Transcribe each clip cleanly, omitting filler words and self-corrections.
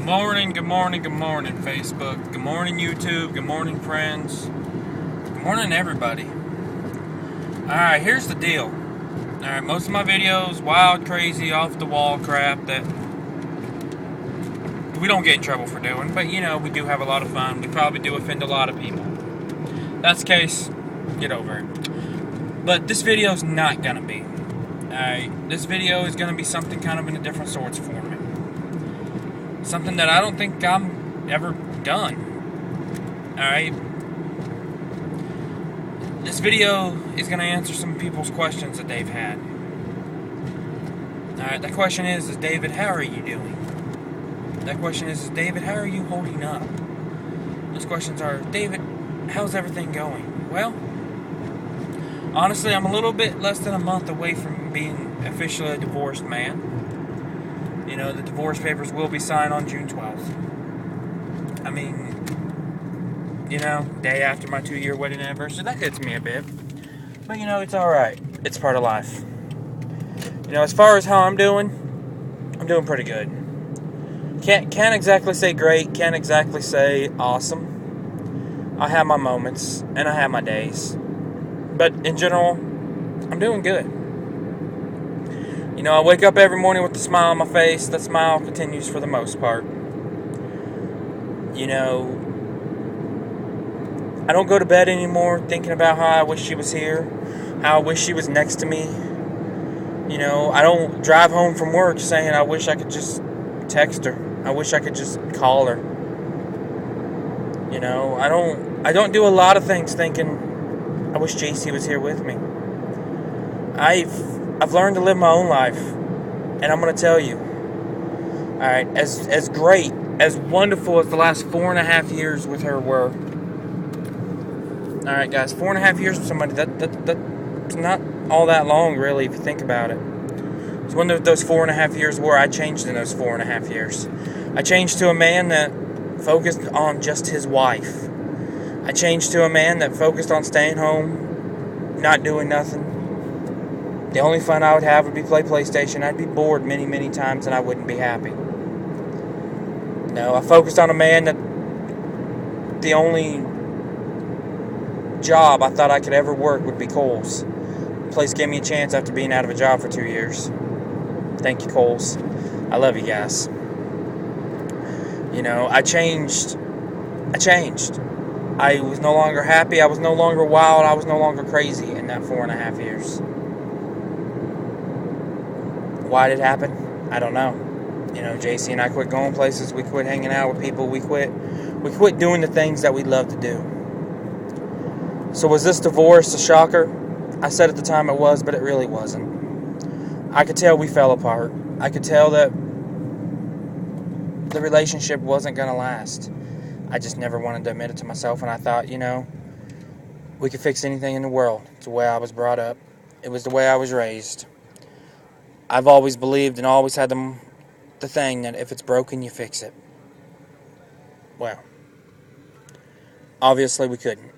morning, good morning, good morning, Facebook. Good morning, YouTube. Good morning, friends. Good morning, everybody. Alright, here's the deal. Alright, most of my videos, wild, crazy, off the wall crap that we don't get in trouble for doing, but we do have a lot of fun. We probably do offend a lot of people. That's the case, get over it. But this video's not gonna be. Alright, this video is gonna be something kind of in a different sorts format. Something that I don't think I'm ever done. Alright? This video is going to answer some people's questions that they've had. Alright, that question is David, how are you doing? That question is David, how are you holding up? Those questions are, David, how's everything going? Well, honestly, I'm a little bit less than a month away from being officially a divorced man. The divorce papers will be signed on June 12th. I mean, day after my 2-year wedding anniversary. That hits me a bit. But, it's alright. It's part of life. As far as how I'm doing pretty good. Can't exactly say great, can't exactly say awesome. I have my moments, and I have my days. But in general, I'm doing good. I wake up every morning with a smile on my face. That smile continues for the most part. I don't go to bed anymore thinking about how I wish she was here, how I wish she was next to me. I don't drive home from work saying I wish I could just text her. I wish I could just call her. I don't do a lot of things thinking I wish JC was here with me. I've learned to live my own life, and I'm going to tell you, alright, as great, as wonderful as the last 4.5 years with her were, alright guys, 4.5 years with somebody, that's not all that long really if you think about it. It's one of those 4.5 years where I changed in those 4.5 years. I changed to a man that focused on just his wife. I changed to a man that focused on staying home, not doing nothing. The only fun I would have would be play PlayStation. I'd be bored many, many times and I wouldn't be happy. I focused on a man that the only job I thought I could ever work would be Kohl's. The place gave me a chance after being out of a job for 2 years. Thank you, Kohl's. I love you guys. I changed. I was no longer happy. I was no longer wild. I was no longer crazy in that 4.5 years. Why did it happen? I don't know. JC and I quit going places. We quit hanging out with people. We quit doing the things that we love to do. So was this divorce a shocker? I said at the time it was, but it really wasn't. I could tell we fell apart. I could tell that the relationship wasn't going to last. I just never wanted to admit it to myself, and I thought, we could fix anything in the world. It's the way I was brought up. It was the way I was raised. I've always believed and always had the thing that if it's broken, you fix it. Well, obviously we couldn't.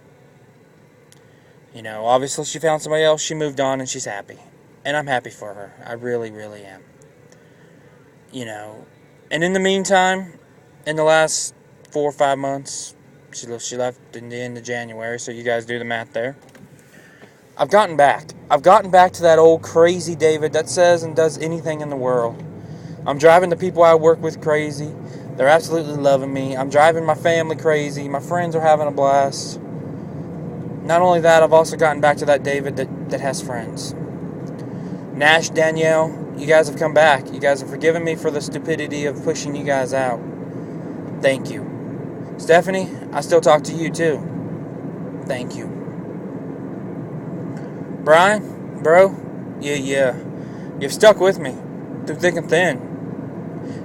Obviously she found somebody else, she moved on, and she's happy. And I'm happy for her. I really, really am. And in the meantime, in the last 4 or 5 months, she left in the end of January, so you guys do the math there. I've gotten back to that old crazy David that says and does anything in the world. I'm driving the people I work with crazy. They're absolutely loving me. I'm driving my family crazy. My friends are having a blast. Not only that, I've also gotten back to that David that has friends. Nash, Danielle, you guys have come back. You guys have forgiven me for the stupidity of pushing you guys out. Thank you. Stephanie, I still talk to you too. Thank you. Brian, bro, you've stuck with me through thick and thin.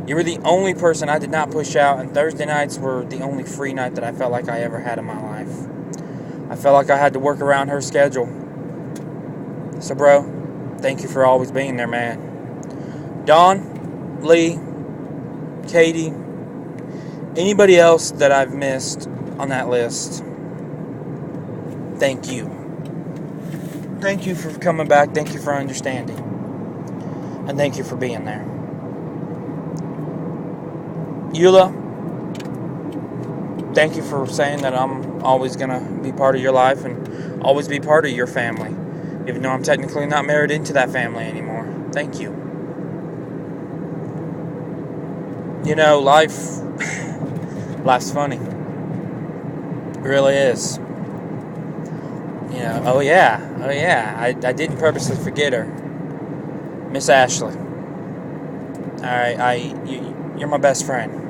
You were the only person I did not push out, and Thursday nights were the only free night that I felt like I ever had in my life. I felt like I had to work around her schedule. So, bro, thank you for always being there, man. Dawn, Lee, Katie, anybody else that I've missed on that list, thank you. Thank you for coming back. Thank you for understanding. And thank you for being there. Eula, thank you for saying that I'm always going to be part of your life and always be part of your family, even though I'm technically not married into that family anymore. Thank you. You know, life's funny. It really is. You know, oh yeah, I didn't purposely forget her. Miss Ashley. Alright, you're my best friend.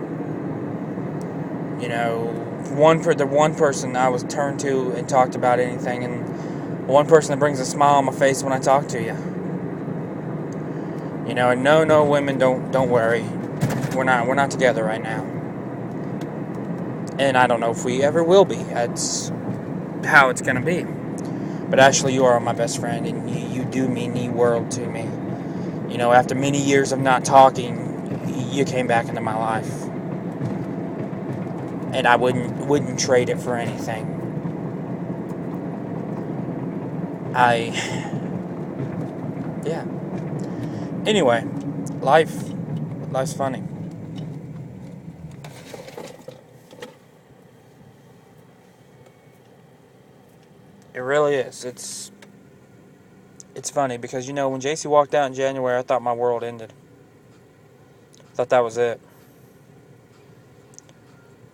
You know, the one person I was turned to and talked about anything, and one person that brings a smile on my face when I talk to you. You know, and no, women, don't worry. We're not together right now. And I don't know if we ever will be. That's how it's gonna be. But Ashley, you are my best friend, and you do mean the world to me. You know, after many years of not talking, you came back into my life. And I wouldn't trade it for anything. Yeah. Anyway, life's funny. It really is. It's funny because, you know, when JC walked out in January, I thought my world ended. I thought that was it.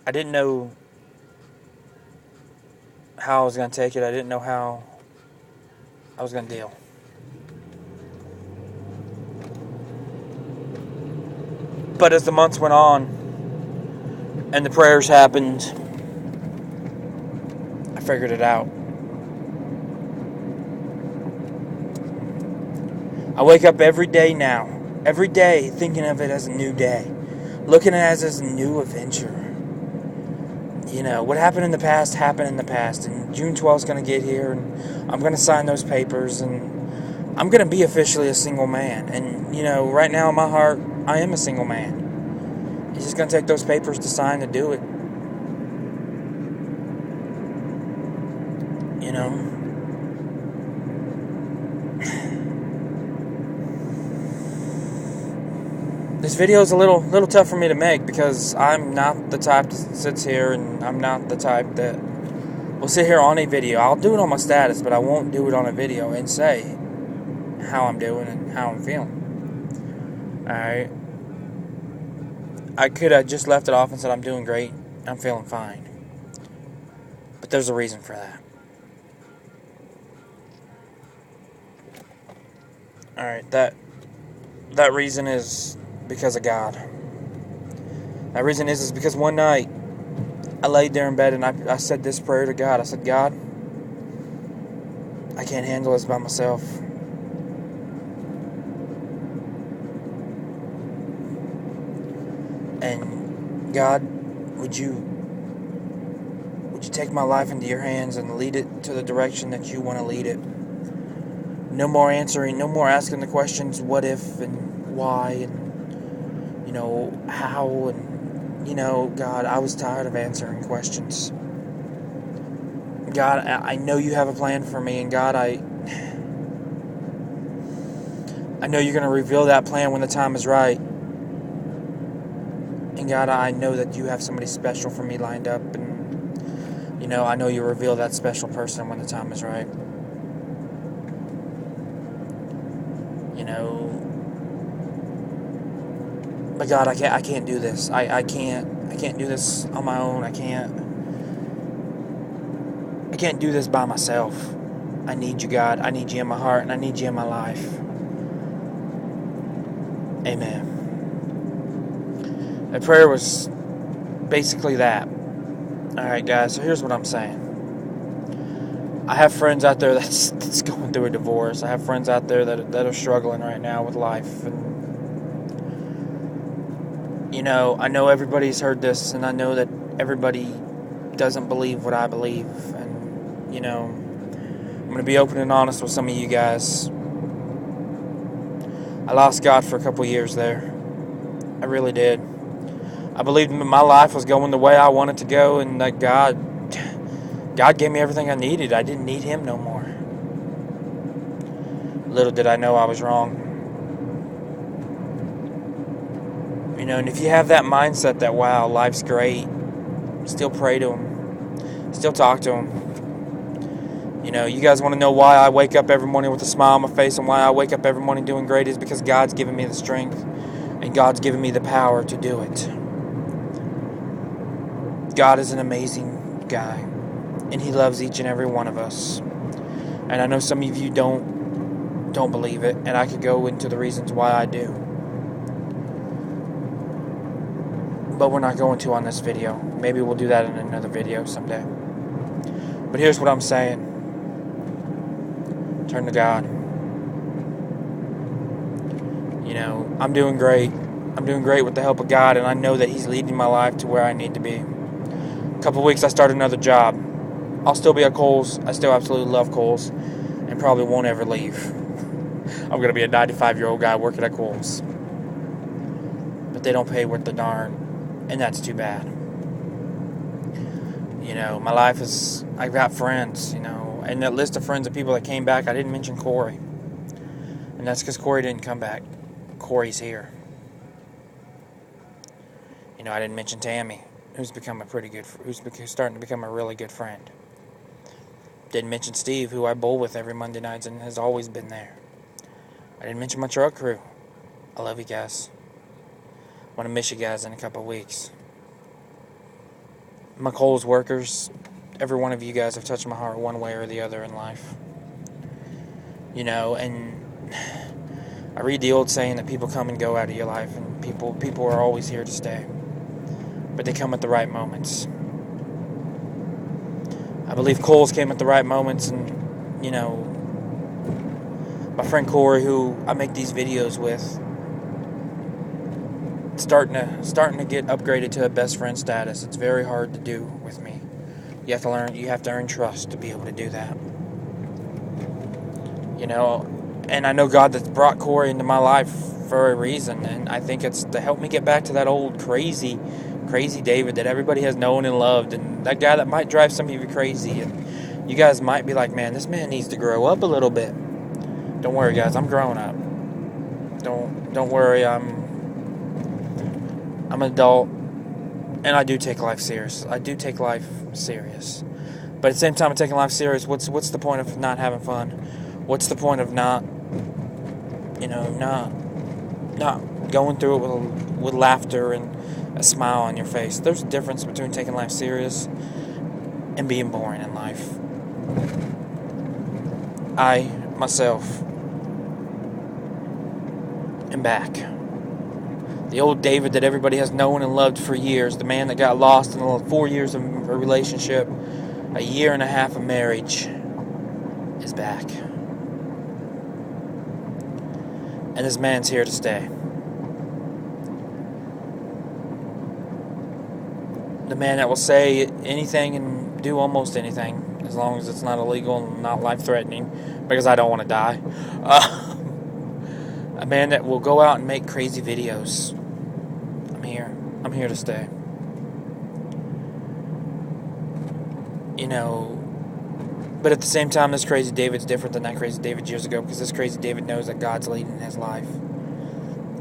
I didn't know how I was going to take it. I didn't know how I was going to deal. But as the months went on and the prayers happened, I figured it out. I wake up every day now, every day thinking of it as a new day, looking at it as a new adventure. You know, what happened in the past happened in the past, and June 12th is going to get here, and I'm going to sign those papers, and I'm going to be officially a single man. And, you know, right now in my heart, I am a single man. It's just going to take those papers to sign to do it. You know? This video is a little tough for me to make because I'm not the type that sits here, and I'm not the type that will sit here on a video. I'll do it on my status, but I won't do it on a video and say how I'm doing and how I'm feeling. Alright? I could have just left it off and said I'm doing great, I'm feeling fine. But there's a reason for that. Alright, that reason is because of God. That reason is because one night I laid there in bed and I said this prayer to God. I said, God, I can't handle this by myself. And God, would you take my life into your hands and lead it to the direction that you want to lead it? No more answering, no more asking the questions, what if and why and, you know, how, and, you know, God, I was tired of answering questions. God, I know you have a plan for me, and God, I know you're going to reveal that plan when the time is right. And God, I know that you have somebody special for me lined up, and, you know, I know you'll reveal that special person when the time is right. You know, but God, I can't do this. I can't do this on my own. I can't do this by myself. I need you, God. I need you in my heart, and I need you in my life. Amen. The prayer was basically that. Alright, guys, so here's what I'm saying. I have friends out there that's going through a divorce. I have friends out there that are struggling right now with life. And, you know, I know everybody's heard this, and I know that everybody doesn't believe what I believe. And, you know, I'm going to be open and honest with some of you guys. I lost God for a couple years there. I really did. I believed my life was going the way I wanted to go, and that God gave me everything I needed. I didn't need Him no more. Little did I know I was wrong. You And if you have that mindset that, wow, life's great, still pray to Him. Still talk to Him. You guys want to know why I wake up every morning with a smile on my face and why I wake up every morning doing great is because God's given me the strength and God's given me the power to do it. God is an amazing guy, and He loves each and every one of us. And I know some of you don't believe it, and I could go into the reasons why I do. But we're not going to on this video. Maybe we'll do that in another video someday. But here's what I'm saying. Turn to God. I'm doing great. I'm doing great with the help of God, and I know that He's leading my life to where I need to be. A couple of weeks, I start another job. I'll still be at Kohl's. I still absolutely love Kohl's, and probably won't ever leave. I'm going to be a 95-year-old guy working at Kohl's. But they don't pay worth the darn, and that's too bad. My life is, I've got friends, and that list of friends of people that came back, I didn't mention Corey. And that's because Corey didn't come back. Corey's here. I didn't mention Tammy, who's starting to become a really good friend. Didn't mention Steve, who I bowl with every Monday nights and has always been there. I didn't mention my truck crew. I love you guys. I want to miss you guys in a couple of weeks. My Kohl's workers, every one of you guys have touched my heart one way or the other in life. And I read the old saying that people come and go out of your life, and people are always here to stay. But they come at the right moments. I believe Kohl's came at the right moments, and, my friend Corey, who I make these videos with, starting to get upgraded to a best friend status. It's very hard to do with me. You have to earn trust to be able to do that. And I know God that's brought Corey into my life for a reason, and I think it's to help me get back to that old crazy David that everybody has known and loved, and that guy that might drive some of you crazy, and you guys might be like, man, this man needs to grow up a little bit. Don't worry, guys, I'm growing up. Don't worry, I'm an adult, and I do take life serious. But at the same time of taking life serious, what's the point of not having fun? What's the point of not going through it with laughter and a smile on your face? There's a difference between taking life serious and being boring in life. I, myself, am back. The old David that everybody has known and loved for years, the man that got lost in the 4 years of a relationship, a year and a half of marriage, is back. And this man's here to stay. The man that will say anything and do almost anything, as long as it's not illegal and not life-threatening, because I don't want to die. A man that will go out and make crazy videos. I'm here to stay. But at the same time, this crazy David's different than that crazy David years ago, because this crazy David knows that God's leading his life,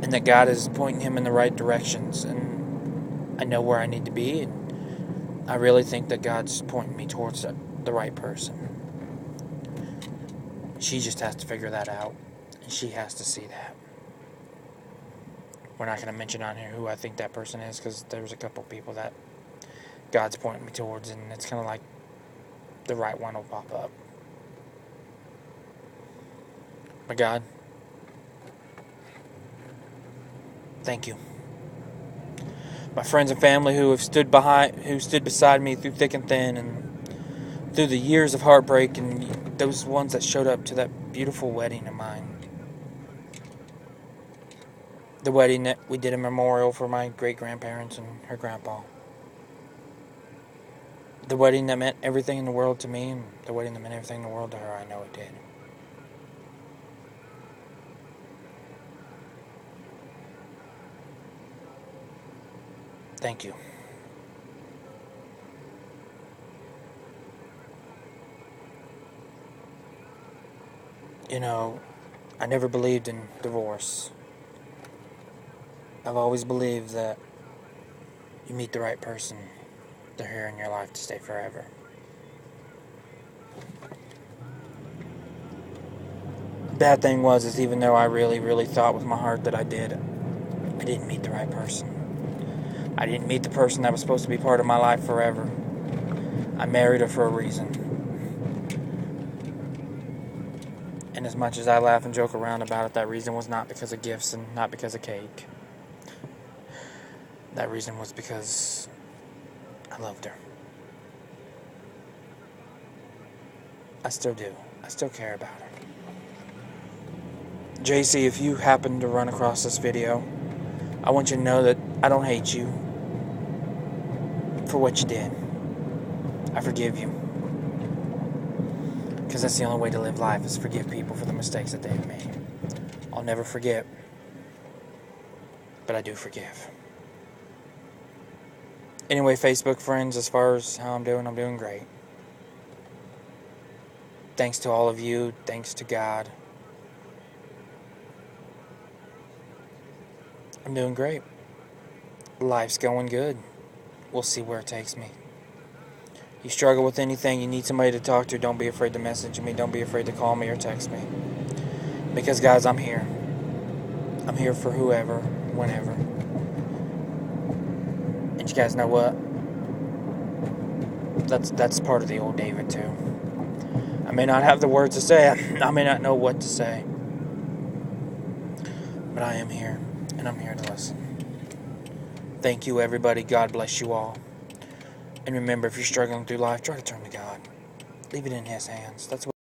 and that God is pointing him in the right directions, and I know where I need to be, and I really think that God's pointing me towards the right person. She just has to figure that out, and she has to see that. We're not going to mention on here who I think that person is, because there's a couple people that God's pointing me towards, and it's kind of like the right one will pop up. But God, thank you. My friends and family who stood beside me through thick and thin, and through the years of heartbreak, and those ones that showed up to that beautiful wedding of mine. The wedding that we did a memorial for my great-grandparents and her grandpa. The wedding that meant everything in the world to me, and the wedding that meant everything in the world to her, I know it did. Thank you. I never believed in divorce. I've always believed that you meet the right person, they're here in your life to stay forever. Bad thing is even though I really, really thought with my heart that I did, I didn't meet the right person. I didn't meet the person that was supposed to be part of my life forever. I married her for a reason. And as much as I laugh and joke around about it, that reason was not because of gifts and not because of cake. That reason was because I loved her. I still do. I still care about her. JC, if you happen to run across this video, I want you to know that I don't hate you for what you did. I forgive you. Because that's the only way to live life, is forgive people for the mistakes that they've made. I'll never forget, but I do forgive. Anyway, Facebook friends, as far as how I'm doing great. Thanks to all of you, thanks to God. I'm doing great. Life's going good. We'll see where it takes me. You struggle with anything, you need somebody to talk to, don't be afraid to message me, don't be afraid to call me or text me. Because guys, I'm here. I'm here for whoever, whenever. And you guys know what? That's part of the old David too. I may not have the words to say, I may not know what to say. But I am here, and I'm here to listen. Thank you, everybody. God bless you all. And remember, if you're struggling through life, try to turn to God. Leave it in His hands. That's what